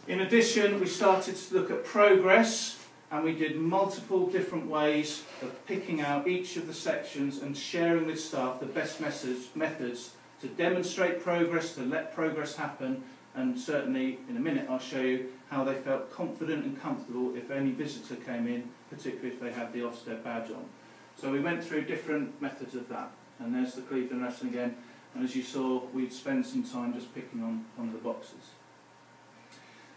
In addition, we started to look at progress, and we did multiple different ways of picking out each of the sections and sharing with staff the best methods to demonstrate progress, to let progress happen, and certainly in a minute I'll show you how they felt confident and comfortable if any visitor came in, particularly if they had the Ofsted badge on. So we went through different methods of that, and there's the Clevedon lesson again, and as you saw we'd spend some time just picking on one of the boxes.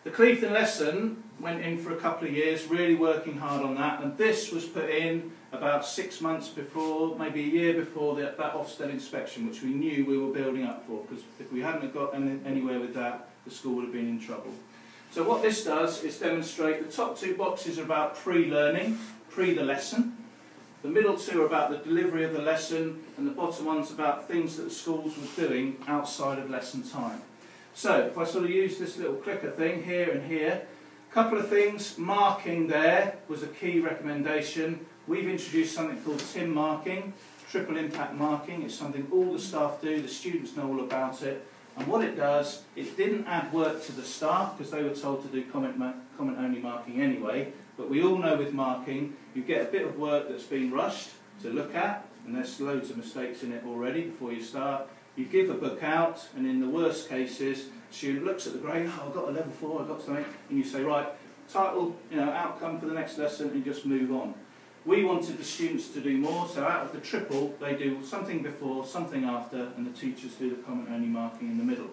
The Clevedon lesson went in for a couple of years, really working hard on that, and this was put in about 6 months before, maybe a year before that Ofsted inspection, which we knew we were building up for, because if we hadn't got anywhere with that, the school would have been in trouble. So what this does is demonstrate the top 2 boxes are about pre-learning, pre the lesson. The middle 2 are about the delivery of the lesson, and the bottom one's about things that the schools were doing outside of lesson time. So if I sort of use this little clicker thing here and here, a couple of things. Marking there was a key recommendation. We've introduced something called TIM marking, triple impact marking. It's something all the staff do, the students know all about it. And what it does, it didn't add work to the staff because they were told to do comment-only marking anyway. But we all know with marking, you get a bit of work that's been rushed to look at, and there's loads of mistakes in it already before you start. You give a book out, and in the worst cases, the student looks at the grade, oh, I've got a level 4, I've got something, and you say, right, title, outcome for the next lesson, and you just move on. We wanted the students to do more, so out of the triple, they do something before, something after, and the teachers do the comment-only marking in the middle.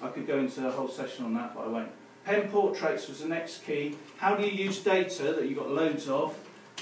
I could go into a whole session on that, but I won't. Pen portraits was the next key. How do you use data that you've got loads of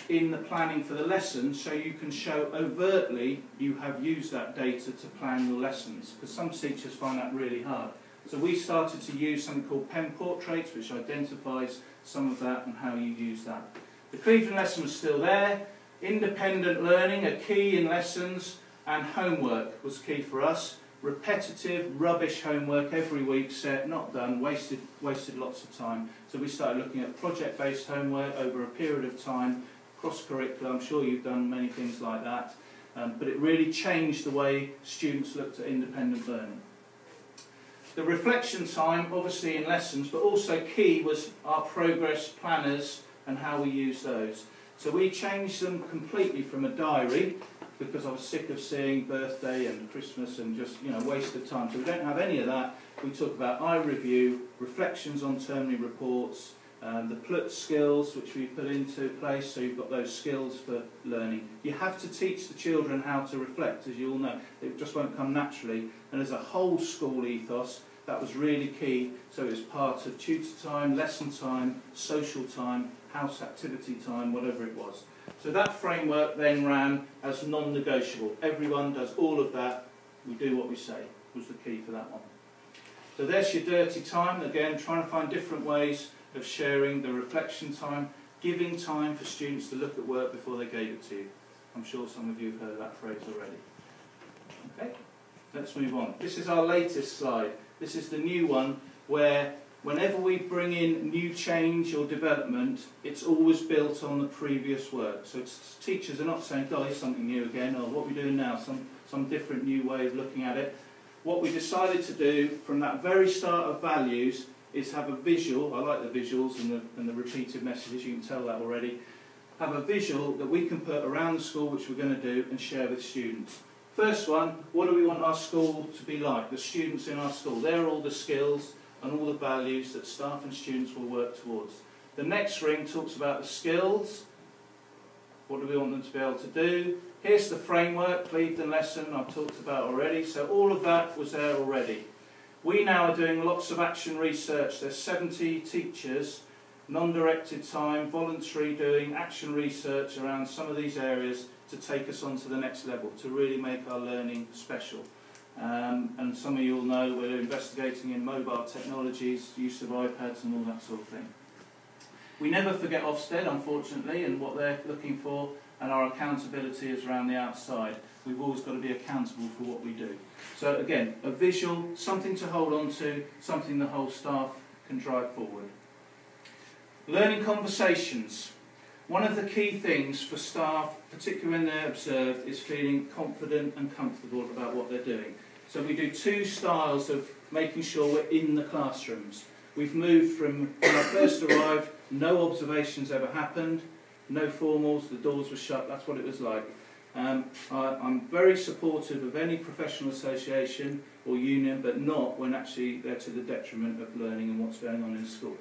in the planning for the lesson, so you can show overtly you have used that data to plan your lessons, because some teachers find that really hard. So we started to use something called pen portraits, which identifies some of that and how you use that. The Clevedon lesson was still there. Independent learning, a key in lessons, and homework was key for us. Repetitive, rubbish homework every week, set, not done, wasted lots of time. So we started looking at project-based homework over a period of time, cross-curricular. I'm sure you've done many things like that, but it really changed the way students looked at independent learning. The reflection time, obviously in lessons, but also key was our progress planners and how we use those. So we changed them completely from a diary, because I was sick of seeing birthday and Christmas and just, waste of time. So we don't have any of that. We talk about iReview, reflections on termly reports, the PLUT skills, which we put into place, so you've got those skills for learning. You have to teach the children how to reflect, as you all know. It just won't come naturally. And as a whole school ethos, that was really key. So it was part of tutor time, lesson time, social time, house activity time, whatever it was. So that framework then ran as non-negotiable. Everyone does all of that. We do what we say, was the key for that one. So there's your dirty time. Again, trying to find different ways of sharing the reflection time, giving time for students to look at work before they gave it to you. I'm sure some of you have heard that phrase already. Okay, let's move on. This is our latest slide. This is the new one where whenever we bring in new change or development, it's always built on the previous work. So teachers are not saying, oh, here's something new again, or what are we doing now, some different new way of looking at it. What we decided to do from that very start of values is have a visual. I like the visuals and the repeated messages, you can tell that already. Have a visual that we can put around the school, which we're going to do, and share with students. First one, what do we want our school to be like? The students in our school. They're all the skills and all the values that staff and students will work towards. The next ring talks about the skills. What do we want them to be able to do? Here's the framework, Clevedon lesson I've talked about already. So all of that was there already. We now are doing lots of action research. There's 70 teachers, non-directed time, voluntary doing action research around some of these areas to take us on to the next level, to really make our learning special. And some of you will know we're investigating in mobile technologies, use of iPads and all that sort of thing. We never forget Ofsted, unfortunately, and what they're looking for, and our accountability is around the outside. We've always got to be accountable for what we do. So again, a visual, something to hold on to, something the whole staff can drive forward. Learning conversations. One of the key things for staff, particularly when they're observed, is feeling confident and comfortable about what they're doing. So we do two styles of making sure we're in the classrooms. We've moved from when I first arrived, no observations ever happened, no formals, the doors were shut, that's what it was like. I'm very supportive of any professional association or union, but not when actually they're to the detriment of learning and what's going on in school.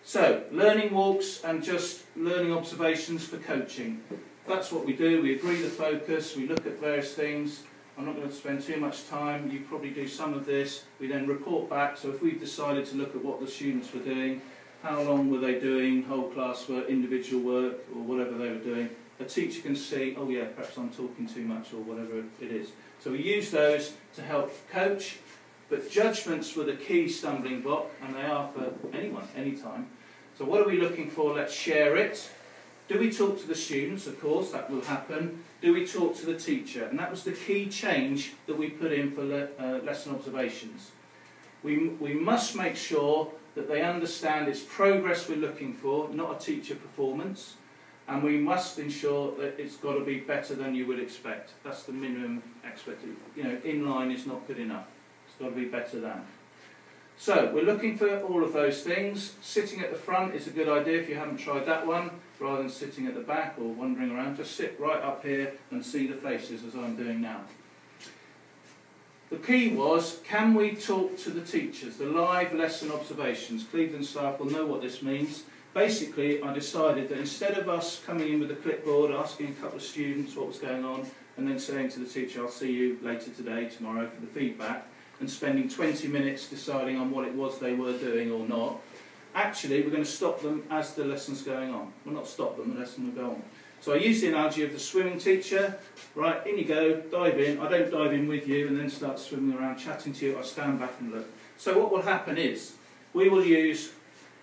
So, learning walks and just learning observations for coaching. That's what we do. We agree the focus, we look at various things. I'm not going to spend too much time. You probably do some of this. We then report back. So if we've decided to look at what the students were doing, how long were they doing whole class work, individual work, or whatever they were doing, a teacher can see, oh yeah, perhaps I'm talking too much or whatever it is. So we use those to help coach, but judgments were the key stumbling block, and they are for anyone, anytime. So what are we looking for? Let's share it. Do we talk to the students? Of course, that will happen. Do we talk to the teacher? And that was the key change that we put in for lesson observations. We must make sure that they understand it's progress we're looking for, not a teacher performance. And we must ensure that it's got to be better than you would expect. That's the minimum expected. You know, in line is not good enough. It's got to be better than. So, we're looking for all of those things. Sitting at the front is a good idea if you haven't tried that one. Rather than sitting at the back or wandering around, just sit right up here and see the faces as I'm doing now. The key was, can we talk to the teachers? The live lesson observations. Clevedon staff will know what this means. Basically, I decided that instead of us coming in with a clipboard, asking a couple of students what was going on, and then saying to the teacher, I'll see you later today, tomorrow, for the feedback, and spending 20 minutes deciding on what it was they were doing or not, actually, we're going to stop them as the lesson's going on. We'll not stop them, the lesson will go on. So I use the analogy of the swimming teacher. Right, in you go, dive in. I don't dive in with you and then start swimming around, chatting to you. I stand back and look. So what will happen is, we will use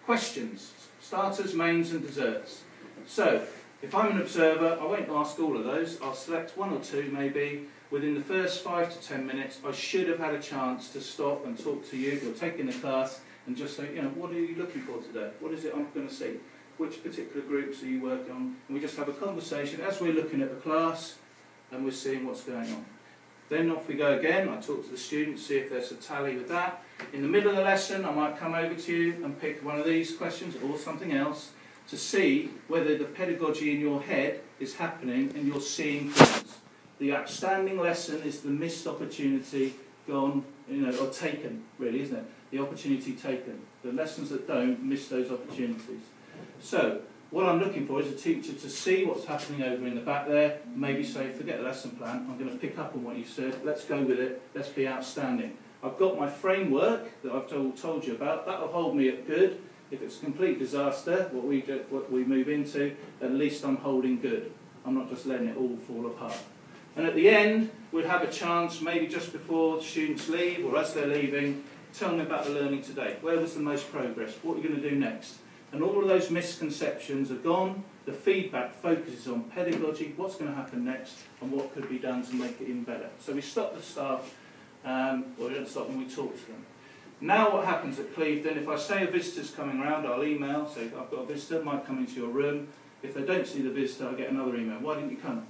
questions. Starters, mains and desserts. So, if I'm an observer, I won't ask all of those. I'll select one or two maybe. Within the first 5 to 10 minutes, I should have had a chance to stop and talk to you if you're taking the class and just say, you know, what are you looking for today? What is it I'm going to see? Which particular groups are you working on? And we just have a conversation as we're looking at the class and we're seeing what's going on. Then off we go again. I talk to the students, see if there's a tally with that. In the middle of the lesson, I might come over to you and pick one of these questions or something else to see whether the pedagogy in your head is happening and you're seeing things. The outstanding lesson is the missed opportunity gone, you know, or taken, really, isn't it? The opportunity taken. The lessons that don't miss those opportunities. So, what I'm looking for is a teacher to see what's happening over in the back there, maybe say, forget the lesson plan, I'm going to pick up on what you said, let's go with it, let's be outstanding. I've got my framework that I've told you about, that will hold me at good. If it's a complete disaster, what we move into, at least I'm holding good. I'm not just letting it all fall apart. And at the end, we'll have a chance, maybe just before students leave or as they're leaving, tell me about the learning today. Where was the most progress? What are you going to do next? And all of those misconceptions are gone. The feedback focuses on pedagogy, what's going to happen next, and what could be done to make it even better. So we stop the staff, or we don't stop them, we talk to them. Now what happens at Clevedon, if I say a visitor's coming around, I'll email, say I've got a visitor, might come into your room. If they don't see the visitor, I get another email. Why didn't you come?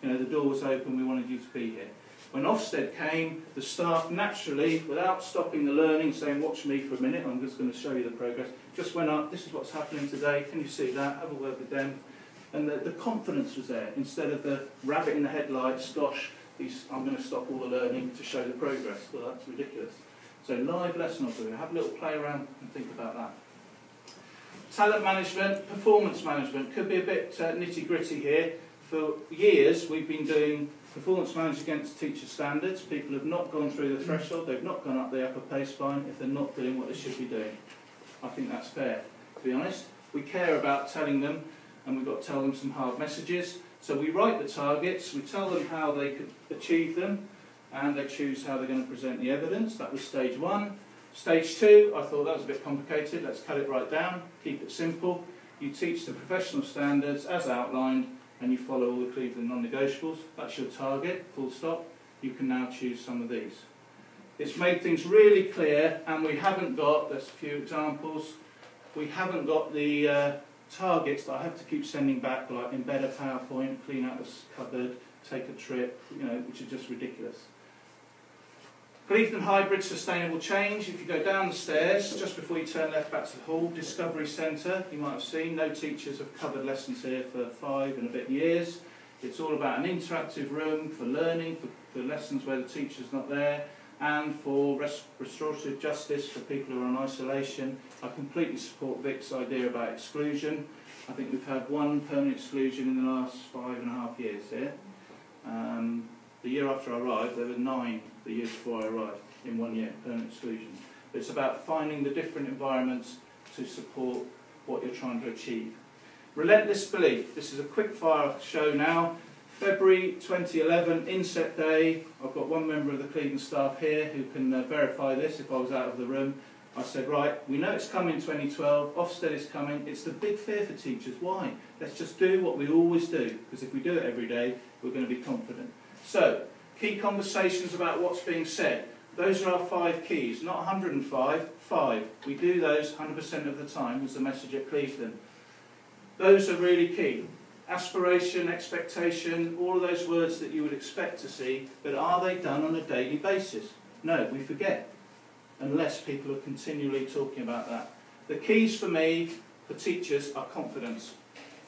You know, the door was open, we wanted you to be here. When Ofsted came, the staff naturally, without stopping the learning, saying, watch me for a minute, I'm just going to show you the progress, just went up, this is what's happening today, can you see that? Have a word with them. And the confidence was there, instead of the rabbit in the headlights, gosh, I'm going to stop all the learning to show the progress. Well, that's ridiculous. So live lesson observation, have a little play around and think about that. Talent management, performance management, could be a bit nitty-gritty here. For years, we've been doing performance management against teacher standards. People have not gone through the threshold, they've not gone up the upper baseline if they're not doing what they should be doing. I think that's fair, to be honest. We care about telling them, and we've got to tell them some hard messages. So we write the targets, we tell them how they could achieve them, and they choose how they're going to present the evidence. That was stage one. Stage two, I thought that was a bit complicated, let's cut it right down, keep it simple. You teach the professional standards as outlined, and you follow all the Clevedon non-negotiables. That's your target, full stop. You can now choose some of these. It's made things really clear, and we haven't got, there's a few examples, we haven't got the targets that I have to keep sending back, like embed a PowerPoint, clean out the cupboard, take a trip, you know, which is just ridiculous. Clevedon Hybrid Sustainable Change. If you go down the stairs, just before you turn left back to the hall, Discovery Centre, you might have seen, no teachers have covered lessons here for 5 and a bit years. It's all about an interactive room for learning, for lessons where the teacher's not there, and for restorative justice for people who are in isolation. I completely support Vic's idea about exclusion. I think we've had 1 permanent exclusion in the last 5.5 years here. The year after I arrived, there were 9 the years before I arrived in 1 year, permanent exclusions. It's about finding the different environments to support what you're trying to achieve. Relentless belief. This is a quick fire show now. February 2011, inset day. I've got 1 member of the Clevedon staff here who can verify this if I was out of the room. I said, right, we know it's coming 2012, Ofsted is coming, it's the big fear for teachers. Why? Let's just do what we always do, because if we do it every day, we're going to be confident. So, key conversations about what's being said. Those are our 5 keys, not 105, 5. We do those 100% of the time, was the message at Clevedon. Those are really key. Aspiration, expectation, all of those words that you would expect to see, but are they done on a daily basis? No, we forget, unless people are continually talking about that. The keys for me, for teachers, are confidence.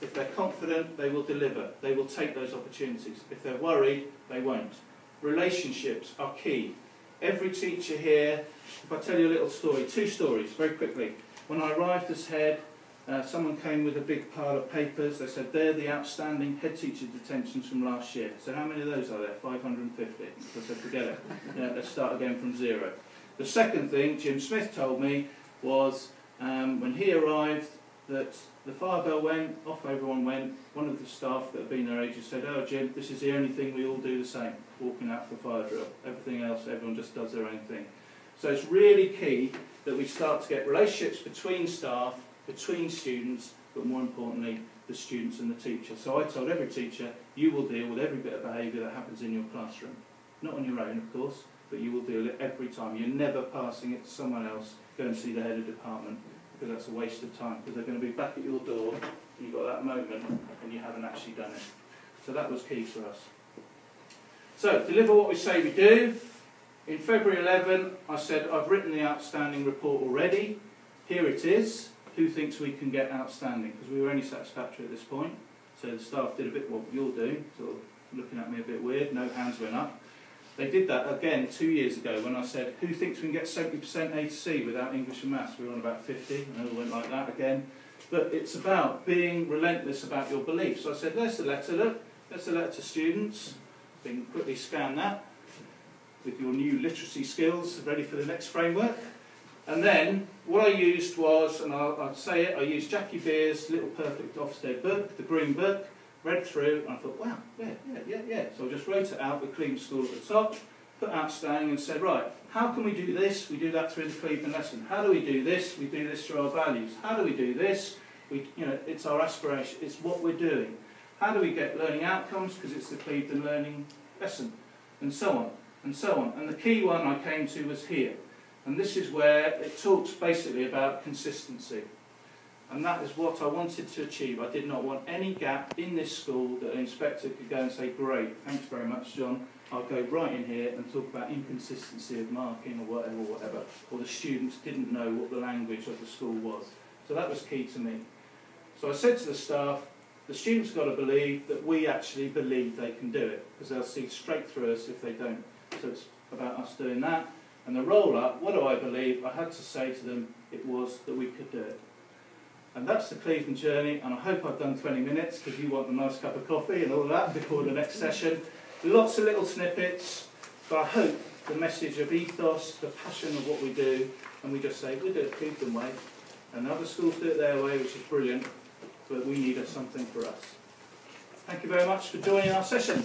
If they're confident, they will deliver. They will take those opportunities. If they're worried, they won't. Relationships are key. Every teacher here, if I tell you a little story, 2 stories, very quickly. When I arrived as head, someone came with a big pile of papers. They said, they're the outstanding head teacher detentions from last year. So how many of those are there? 550. So I said, forget it. Let's start again from 0. The second thing Jim Smith told me was, when he arrived, that the fire bell went, off everyone went. One of the staff that had been there ages said, oh Jim, this is the only thing we all do the same, walking out for fire drill. Everything else, everyone just does their own thing. So it's really key that we start to get relationships between staff, between students, but more importantly, the students and the teacher. So I told every teacher, you will deal with every bit of behaviour that happens in your classroom. Not on your own, of course, but you will deal with it every time. You're never passing it to someone else. Go and see the head of department, because that's a waste of time, because they're going to be back at your door, and you've got that moment, and you haven't actually done it. So that was key for us. So, deliver what we say we do. In February 11, I said, I've written the outstanding report already. Here it is. Who thinks we can get outstanding? Because we were only satisfactory at this point. So the staff did a bit what you're doing, sort of looking at me a bit weird. No hands went up. They did that again 2 years ago when I said, who thinks we can get 70% A to C without English and Maths? We were on about 50, and it all went like that again. But it's about being relentless about your beliefs. So I said, there's the letter, look. There's the letter to students. You can quickly scan that with your new literacy skills, ready for the next framework. And then what I used was, and I'll say it, I used Jackie Beer's Little Perfect Ofsted book, the green book, read through, and I thought, wow, yeah. So I just wrote it out with Clevedon School at the top, put outstanding and said, right, how can we do this? We do that through the Clevedon lesson. How do we do this? We do this through our values. How do we do this? It's our aspiration, it's what we're doing. How do we get learning outcomes? Because it's the Clevedon learning lesson, and so on, and so on. And the key one I came to was here. And this is where it talks basically about consistency. And that is what I wanted to achieve. I did not want any gap in this school that an inspector could go and say, great, thanks very much, John. I'll go right in here and talk about inconsistency of marking or whatever. Or the students didn't know what the language of the school was. So that was key to me. So I said to the staff, the students got to believe that we actually believe they can do it, because they'll see straight through us if they don't. So it's about us doing that. And the roll-up, what do I believe? I had to say to them, it was that we could do it. And that's the Clevedon journey, and I hope I've done 20 minutes, because you want a nice cup of coffee and all that before the next session. Lots of little snippets, but I hope the message of ethos, the passion of what we do, and we just say, we do it Clevedon way, and other schools do it their way, which is brilliant, but we need something for us. Thank you very much for joining our session.